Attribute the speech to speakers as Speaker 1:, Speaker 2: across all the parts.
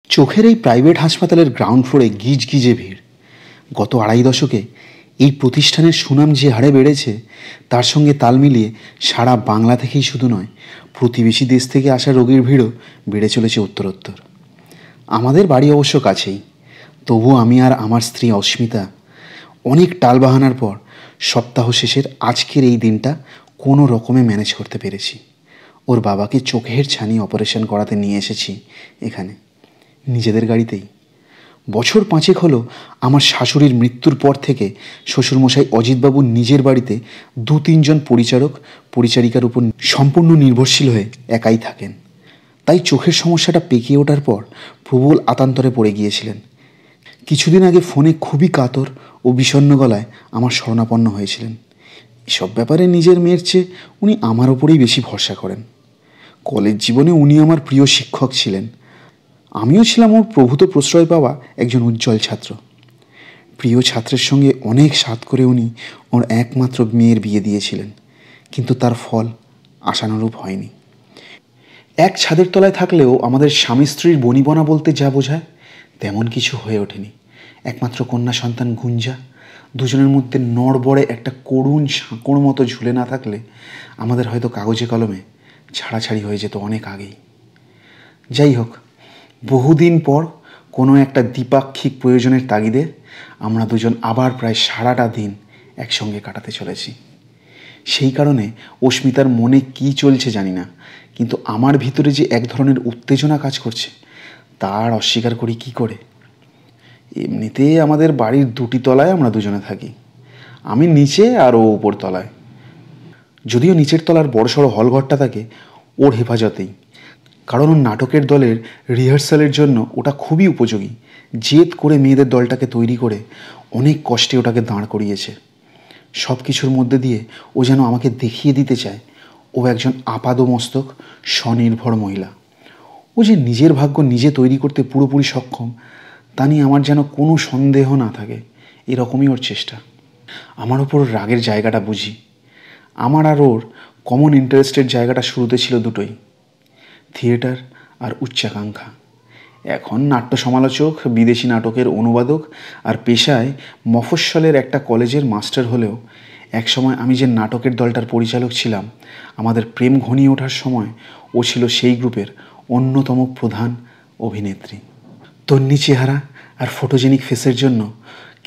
Speaker 1: চোখের এই প্রাইভেট হাসপাতালের গ্রাউন্ড ফ্লোরে গিজগিজে ভিড়। গত আড়াই দশকে এই প্রতিষ্ঠানের সুনাম যে হারে বেড়েছে, তার সঙ্গে তাল মিলিয়ে সারা বাংলা থেকেই শুধু নয়, প্রতিবেশী দেশ থেকে আসা রোগীর ভিড়ও বেড়ে চলেছে উত্তরোত্তর। আমাদের বাড়ি অবশ্য কাছেই, তবু আমি আর আমার স্ত্রী অস্মিতা অনেক টালবাহানার পর সপ্তাহ শেষের আজকের এই দিনটা কোনো রকমে ম্যানেজ করতে পেরেছি। ওর বাবাকে চোখের ছানি অপারেশন করাতে নিয়ে এসেছি এখানে, নিজেদের গাড়িতেই। বছর 5 হলো আমার শাশুড়ির মৃত্যুর পর থেকে শ্বশুরমশাই অজিতবাবু নিজের বাড়িতে 2-3 জন পরিচারিকার উপর সম্পূর্ণ নির্ভরশীল হয়ে একাই থাকেন। তাই চোখের সমস্যাটা পেকে ওঠার পর প্রবল আতান্তরে পড়ে গিয়েছিলেন। কিছুদিন আগে ফোনে খুবই কাতর ও বিষণ্ণ গলায় আমার শরণাপন্ন হয়েছিলেন। এসব ব্যাপারে নিজের মেয়ের চেয়ে উনি আমার ওপরেই বেশি ভরসা করেন। কলেজ জীবনে উনি আমার প্রিয় শিক্ষক ছিলেন। আমিও ছিলাম ওর প্রভূত প্রশ্রয় পাওয়া একজন উজ্জ্বল ছাত্র। প্রিয় ছাত্রের সঙ্গে অনেক সাধ করে উনি ওর একমাত্র মেয়ের বিয়ে দিয়েছিলেন, কিন্তু তার ফল আশানুরূপ হয়নি। এক ছাদের তলায় থাকলেও আমাদের স্বামী স্ত্রীর বনিবনা বলতে যা বোঝায় তেমন কিছু হয়ে ওঠেনি। একমাত্র কন্যা সন্তান গুঞ্জা, দুজনের মধ্যে নড়বড়ে একটা করুণ সাঁকোর মতো ঝুলে না থাকলে আমাদের হয়তো কাগজে কলমে ছাড়াছাড়ি হয়ে যেত অনেক আগেই। যাই হোক, বহুদিন পর কোনো একটা দ্বিপাক্ষিক প্রয়োজনের তাগিদে আমরা দুজন আবার প্রায় সারাটা দিন একসঙ্গে কাটাতে চলেছি। সেই কারণে অস্মিতার মনে কি চলছে জানি না, কিন্তু আমার ভিতরে যে এক ধরনের উত্তেজনা কাজ করছে তার অস্বীকার করি কি করে। এমনিতে আমাদের বাড়ির 2টি তলায় আমরা দুজনে থাকি, আমি নিচে আর ও উপর তলায়। যদিও নিচের তলার বড়সড় হলঘরটা থাকে ওর হেফাজতেই, কারণ ওর নাটকের দলের রিহার্সালের জন্য ওটা খুবই উপযোগী। জেদ করে মেয়েদের দলটাকে তৈরি করে অনেক কষ্টে ওটাকে দাঁড় করিয়েছে। সব কিছুর মধ্যে দিয়ে ও যেন আমাকে দেখিয়ে দিতে চায় ও একজন আপাদমস্তক স্বনির্ভর মহিলা। ও যে নিজের ভাগ্য নিজে তৈরি করতে পুরোপুরি সক্ষম তা নিয়ে আমার যেন কোনো সন্দেহ না থাকে, এরকমই ওর চেষ্টা। আমার ওপর রাগের জায়গাটা বুঝি। আমার আর ওর কমন ইন্টারেস্টের জায়গাটা শুরুতে ছিল দুটোই, থিয়েটার আর উচ্চাকাঙ্ক্ষা। এখন নাট্য সমালোচক, বিদেশি নাটকের অনুবাদক আর পেশায় মফস্বলের একটা কলেজের মাস্টার হলেও একসময় আমি যে নাটকের দলটার পরিচালক ছিলাম, আমাদের প্রেম ঘনিয়ে ওঠার সময় ও ছিল সেই গ্রুপের অন্যতম প্রধান অভিনেত্রী। তন্নি চেহারা আর ফটোজেনিক ফেসের জন্য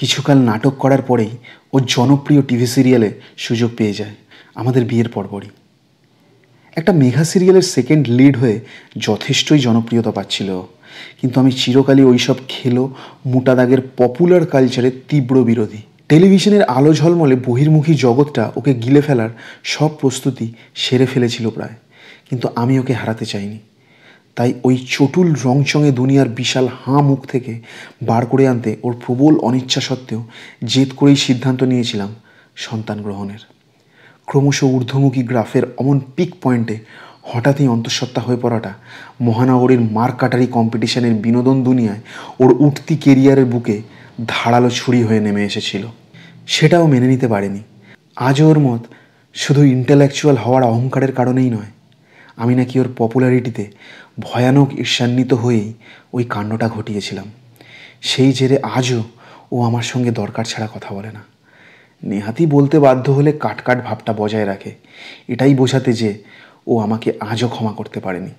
Speaker 1: কিছুকাল নাটক করার পরেই ও জনপ্রিয় টিভি সিরিয়ালে সুযোগ পেয়ে যায় আমাদের বিয়ের পরপরই। একটা মেঘা সিরিয়ালের সেকেন্ড লিড হয়ে যথেষ্টই জনপ্রিয়তা পাচ্ছিল, কিন্তু আমি চিরকালই ওইসব খেলো মোটা দাগের পপুলার কালচারের তীব্র বিরোধী। টেলিভিশনের আলো ঝলমলে বহির্মুখী জগৎটা ওকে গিলে ফেলার সব প্রস্তুতি সেরে ফেলেছিল প্রায়, কিন্তু আমি ওকে হারাতে চাইনি। তাই ওই চটুল রংচঙে দুনিয়ার বিশাল হাঁ মুখ থেকে বার করে আনতে ওর প্রবল অনিচ্ছা সত্ত্বেও জেদ করেই সিদ্ধান্ত নিয়েছিলাম সন্তান গ্রহণের। ক্রমশ ঊর্ধ্বমুখী গ্রাফের অমন পিক পয়েন্টে হঠাৎই অন্তঃসত্ত্বা হয়ে পড়াটা মহানগরীর মার্কাটারি কম্পিটিশনের বিনোদন দুনিয়ায় ওর উঠতি কেরিয়ারের বুকে ধারালো ছুরি হয়ে নেমে এসেছিল। সেটাও মেনে নিতে পারেনি। আজও ওর মত শুধু ইন্টেলেকচুয়াল হওয়ার অহংকারের কারণেই নয়, আমি নাকি ওর পপুলারিটিতে ভয়ানক ঈর্ষান্বিত হয়েই ওই কাণ্ডটা ঘটিয়েছিলাম। সেই জেরে আজও ও আমার সঙ্গে দরকার ছাড়া কথা বলে না। নেহাতি বলতে বাধ্য হলে কাটকাট ভাবটা বজায় রাখে, এটাই বোঝাতে যে ও আমাকে আজও ক্ষমা করতে পারেনি।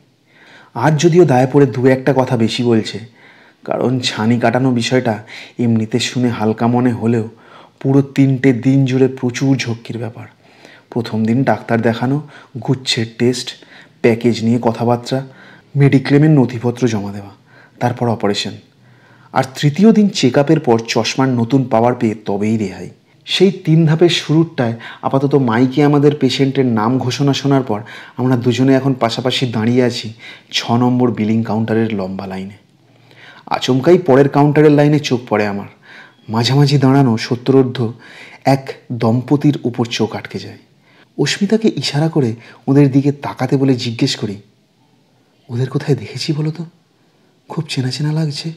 Speaker 1: আজ যদিও দায়ে পড়ে 2-1টা কথা বেশি বলছে, কারণ ছানি কাটানো বিষয়টা এমনিতে শুনে হালকা মনে হলেও পুরো 3টে দিন জুড়ে প্রচুর ঝক্কির ব্যাপার। প্রথম দিন ডাক্তার দেখানো, গুচ্ছের টেস্ট, প্যাকেজ নিয়ে কথাবার্তা, মেডিক্লেমের নথিপত্র জমা দেওয়া, তারপর অপারেশন। আর তৃতীয় দিন চেক আপের পর চশমার নতুন পাওয়ার পেয়ে তবেই রেহাই। সেই 3 ধাপের শুরুরটায় আপাতত মাইকে আমাদের পেশেন্টের নাম ঘোষণা শোনার পর আমরা দুজনে এখন পাশাপাশি দাঁড়িয়ে আছি 6 নম্বর বিলিং কাউন্টারের লম্বা লাইনে। আচমকাই পরের কাউন্টারের লাইনে চোখ পড়ে আমার। মাঝামাঝি দাঁড়ানো সত্তরোর্ধ্ব এক দম্পতির উপর চোখ আটকে যায়। অস্মিতাকে ইশারা করে ওদের দিকে তাকাতে বলে জিজ্ঞেস করি, ওদের কোথায় দেখেছি বলো তো? খুব চেনা চেনা লাগছে,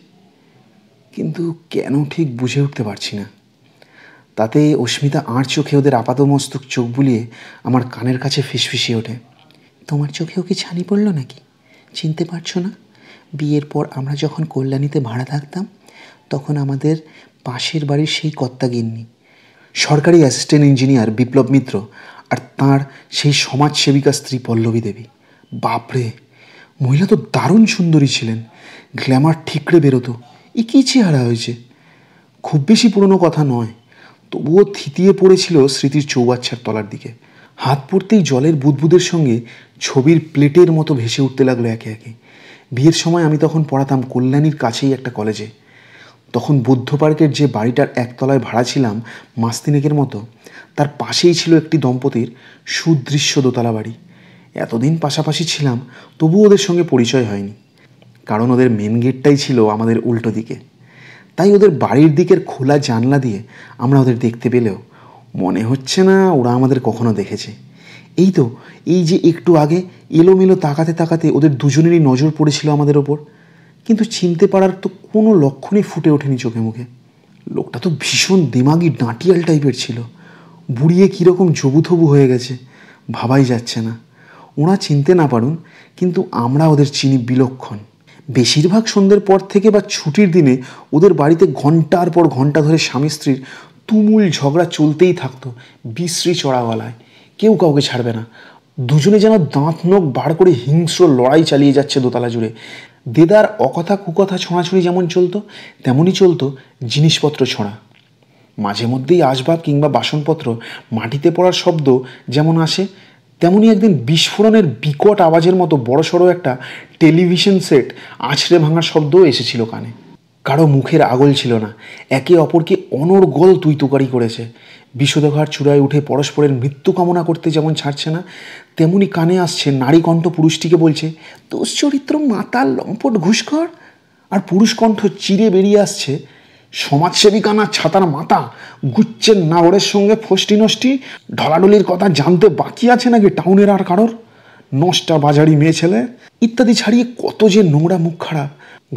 Speaker 1: কিন্তু কেন ঠিক বুঝে উঠতে পারছি না। তাতে অস্মিতা আঁর চোখে ওদের আপাতমস্তক চোখ বুলিয়ে আমার কানের কাছে ফিসফিসিয়ে ওঠে, তোমার চোখেও কি ছানি পড়ল নাকি? চিনতে পারছো না? বিয়ের পর আমরা যখন কল্যাণীতে ভাড়া থাকতাম তখন আমাদের পাশের বাড়ির সেই কর্তাগিন্নি, সরকারি অ্যাসিস্ট্যান্ট ইঞ্জিনিয়ার বিপ্লব মিত্র, আর তাঁর সেই সমাজসেবিকা স্ত্রী পল্লবী দেবী। বাপরে, মহিলা তো দারুণ সুন্দরী ছিলেন, গ্ল্যামার ঠিকরে বেরোতো। এ কী চেহারা হয়েছে! খুব বেশি পুরনো কথা নয়, তবুও থিতিয়ে পড়েছিল স্মৃতির চৌবাচ্চার তলার দিকে। হাত পড়তেই জলের বুদবুদের সঙ্গে ছবির প্লেটের মতো ভেসে উঠতে লাগলো একে একে। বিয়ের সময় আমি তখন পড়াতাম কল্যাণীর কাছেই একটা কলেজে। তখন বুদ্ধ পার্কের যে বাড়িটার একতলায় ভাড়া ছিলাম মাস তিনেকের মতো, তার পাশেই ছিল একটি দম্পতির সুদৃশ্য দোতলা বাড়ি। এতদিন পাশাপাশি ছিলাম, তবুও ওদের সঙ্গে পরিচয় হয়নি, কারণ ওদের মেন গেটটাই ছিল আমাদের উল্টো দিকে। তাই ওদের বাড়ির দিকের খোলা জানলা দিয়ে আমরা ওদের দেখতে পেলেও মনে হচ্ছে না ওরা আমাদের কখনো দেখেছে। এই যে একটু আগে এলোমেলো তাকাতে তাকাতে ওদের দুজনেরই নজর পড়েছিল আমাদের ওপর, কিন্তু চিনতে পারার তো কোনো লক্ষণই ফুটে ওঠেনি চোখে মুখে। লোকটা তো ভীষণ দিমাগি ডাঁটিয়াল টাইপের ছিল, বুড়িয়ে কীরকম জবুথবু হয়ে গেছে ভাবাই যাচ্ছে না। ওরা চিনতে না পারুন, কিন্তু আমরা ওদের চিনি বিলক্ষণ। বেশিরভাগ সন্ধ্যের পর থেকে বা ছুটির দিনে ওদের বাড়িতে ঘন্টার পর ঘন্টা ধরে স্বামী স্ত্রীর তুমুল ঝগড়া চলতেই থাকতো, বিশ্রী চড়া গলায়। কেউ কাউকে ছাড়বে না, দুজনে যেন দাঁত নখ বার করে হিংস্র লড়াই চালিয়ে যাচ্ছে দোতলা জুড়ে। দেদার অকথা কুকথা ছোঁড়াছুঁড়ি যেমন চলতো, তেমনই চলতো জিনিসপত্র ছোঁড়া। মাঝে মধ্যেই আসবাব কিংবা বাসনপত্র মাটিতে পড়ার শব্দ যেমন আসে, তেমনি একদিন বিস্ফোরণের বিকট আওয়াজের মতো বড়সড় একটা টেলিভিশন সেট আছড়ে ভাঙার শব্দও এসেছিল কানে। কারো মুখের আগল ছিল না, একে অপরকে অনর্গল তুই তুকারি করেছে। বিষোদঘাট চূড়ায় উঠে পরস্পরের মৃত্যু কামনা করতে যেমন ছাড়ছে না, তেমনি কানে আসছে নারী কণ্ঠ পুরুষটিকে বলছে, দুশ্চরিত্র মাতাল লম্পট ঘুষখর। আর পুরুষ কণ্ঠ চিরে বেরিয়ে আসছে, সমাজসেবিকা না ছাতার মাতা, গুচ্ছের নাগরের সঙ্গে ফষ্টি নষ্টি, ঢলাঢলির কথা জানতে বাকি আছে নাকি টাউনের আর কারোর, নষ্টা বাজারি মেয়ে ছেলে ইত্যাদি ছাড়িয়ে কত যে নোংরা মুখ খারাপ।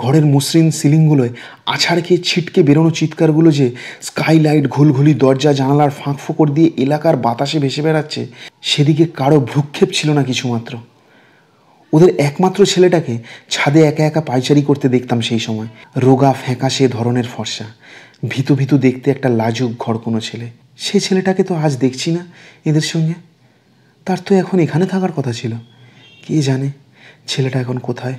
Speaker 1: ঘরের মসৃণ সিলিংগুলোয় আছাড় খেয়ে ছিটকে বেরোনো চিৎকারগুলো যে স্কাইলাইট ঘুলঘুলি দরজা জানালার ফাঁক ফোকর দিয়ে এলাকার বাতাসে ভেসে বেড়াচ্ছে, সেদিকে কারো ভ্রুক্ষেপ ছিল না কিছুমাত্র। ওদের একমাত্র ছেলেটাকে ছাদে একা একা পায়চারি করতে দেখতাম সেই সময়। রোগা ফ্যাকাশে ধরনের ফর্সা, ভীতু ভীতু দেখতে একটা লাজুক ঘরকুনো ছেলে। সে ছেলেটাকে তো আজ দেখছি না এদের সঙ্গে। তার তো এখন এখানে থাকার কথা ছিল, কে জানে ছেলেটা এখন কোথায়।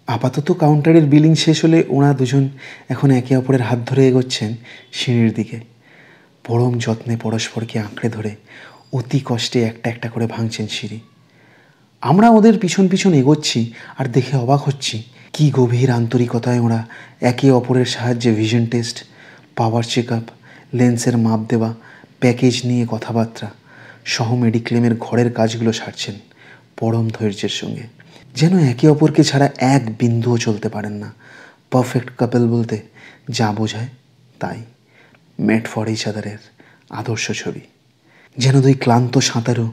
Speaker 1: আপাতত কাউন্টারের বিলিং শেষ হলে ওরা দুজন এখন একে অপরের হাত ধরে এগোচ্ছেন সিঁড়ির দিকে। পরম যত্নে পরস্পরকে আঁকড়ে ধরে অতি কষ্টে একটা একটা করে ভাঙছেন সিঁড়ি। আমরা ওদের পিছন পিছন এগোচ্ছি আর দেখে অবাক হচ্ছি কি গভীর আন্তরিকতায় ওরা একে অপরের সাহায্যে vision test, power check up, লেন্সের মাপ দেওয়া, প্যাকেজ নিয়ে কথাবার্তা সহ মেডিক্লেমের ঘরের কাজগুলো সারছেন পরম ধৈর্যের সঙ্গে, যেন একে অপরকে ছাড়া এক বিন্দুও চলতে পারেন না। পারফেক্ট কাপল বলতে যা বোঝায় তাই, মেড ফর ইচ আদারের আদর্শ ছবি। যেন দুই ক্লান্ত সাঁতারু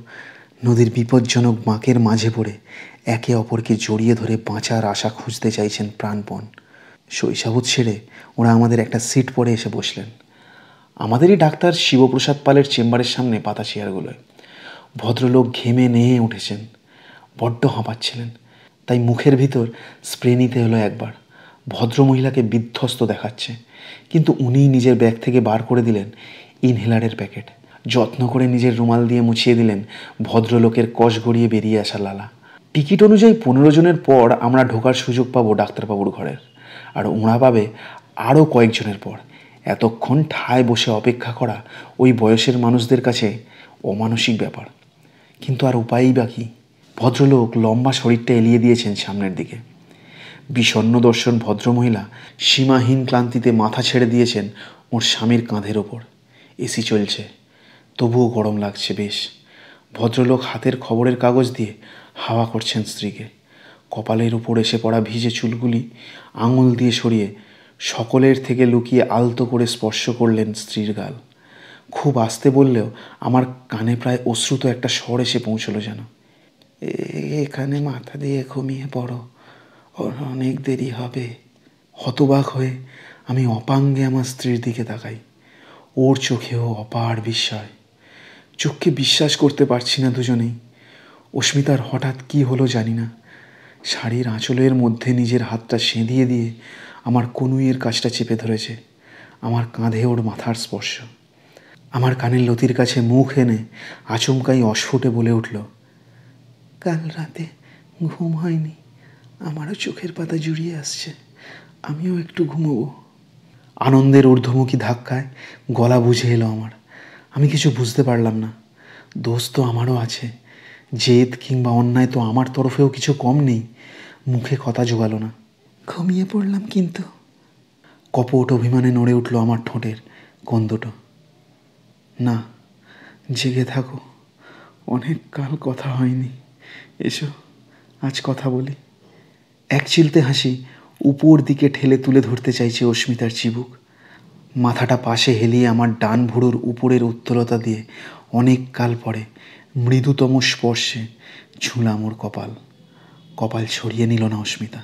Speaker 1: নদীর বিপজ্জনক বাঁকের মাঝে পড়ে একে অপরকে জড়িয়ে ধরে বাঁচার আশা খুঁজতে চাইছেন প্রাণপণ। শৈশাবুত সেরে ওরা আমাদের একটা সিট পরে এসে বসলেন, আমাদেরই ডাক্তার শিবপ্রসাদ পালের চেম্বারের সামনে পাতা চেয়ারগুলোয়। ভদ্রলোক ঘেমে নেয়ে উঠেছেন, বড্ড হাঁপাচ্ছিলেন, তাই মুখের ভিতর স্প্রে নিতে হলো একবার। ভদ্রমহিলাকে বিধ্বস্ত দেখাচ্ছে, কিন্তু উনিই নিজের ব্যাগ থেকে বার করে দিলেন ইনহেলারের প্যাকেট। যত্ন করে নিজের রুমাল দিয়ে মুছিয়ে দিলেন ভদ্রলোকের কষ গড়িয়ে বেরিয়ে আসা লালা। টিকিট অনুযায়ী 15 জনের পর আমরা ঢোকার সুযোগ পাবো ডাক্তারবাবুর ঘরের, আর ওঁরা পাবে আরও কয়েকজনের পর। এতক্ষণ ঠায় বসে অপেক্ষা করা ওই বয়সের মানুষদের কাছে অমানসিক ব্যাপার, কিন্তু আর উপায়ই বা কী। ভদ্রলোক লম্বা শরীরটা এলিয়ে দিয়েছেন সামনের দিকে। বিষণ্ণ দর্শন ভদ্রমহিলা সীমাহীন ক্লান্তিতে মাথা ছেড়ে দিয়েছেন ওর স্বামীর কাঁধের ওপর। এসি চলছে, তবুও গরম লাগছে বেশ। ভদ্রলোক হাতের খবরের কাগজ দিয়ে হাওয়া করছেন স্ত্রীকে। কপালের উপর এসে পড়া ভিজে চুলগুলি আঙুল দিয়ে সরিয়ে সকলের থেকে লুকিয়ে আলতো করে স্পর্শ করলেন স্ত্রীর গাল। খুব আস্তে বললেও আমার কানে প্রায় অশ্রুত একটা স্বর এসে পৌঁছলো যেন, এখানে মাথা দিয়ে ঘুমিয়ে পড়ো, অনেক দেরি হবে। হতবাক হয়ে আমি অপাঙ্গে আমার স্ত্রীর দিকে তাকাই। ওর চোখেও অপার বিস্ময়। চোখকে বিশ্বাস করতে পারছি না দুজনেই। অস্মিতার হঠাৎ কি হলো জানি না, শাড়ির আঁচলের মধ্যে নিজের হাতটা সেঁধিয়ে দিয়ে আমার কনুইয়ের কাছটা চেপে ধরেছে। আমার কাঁধে ওর মাথার স্পর্শ। আমার কানের লতির কাছে মুখ এনে আচমকাই অস্ফুটে বলে উঠল, কাল রাতে ঘুম হয়নি, আমারও চোখের পাতা জুড়িয়ে আসছে, আমিও একটু ঘুমোবো। আনন্দের ঊর্ধ্বমুখী ধাক্কায় গলা বুঝে এলো আমার। আমি কিছু বুঝতে পারলাম না। দোষ তো আমারও আছে, জেদ কিংবা অন্যায় তো আমার তরফেও কিছু কম নেই। মুখে কথা জোগালো না। ঘুমিয়ে পড়লাম কিন্তু। কপট অভিমানে নড়ে উঠল আমার ঠোঁটের কোণ দুটো। না, জেগে থাকো, অনেক কাল কথা হয়নি, এসো আজ কথা বলি। এক চিলতে হাসি উপর দিকে ঠেলে তুলে ধরতে চাইছে অস্মিতার চিবুক। মাথাটা পাশে হেলিয়ে আমার ডান ভুরুর উপরের উত্তলতা দিয়ে অনেক কাল পরে মৃদুতম স্পর্শে ছুঁলাম ওর কপাল। কপাল ছড়িয়ে নিল না অস্মিতা।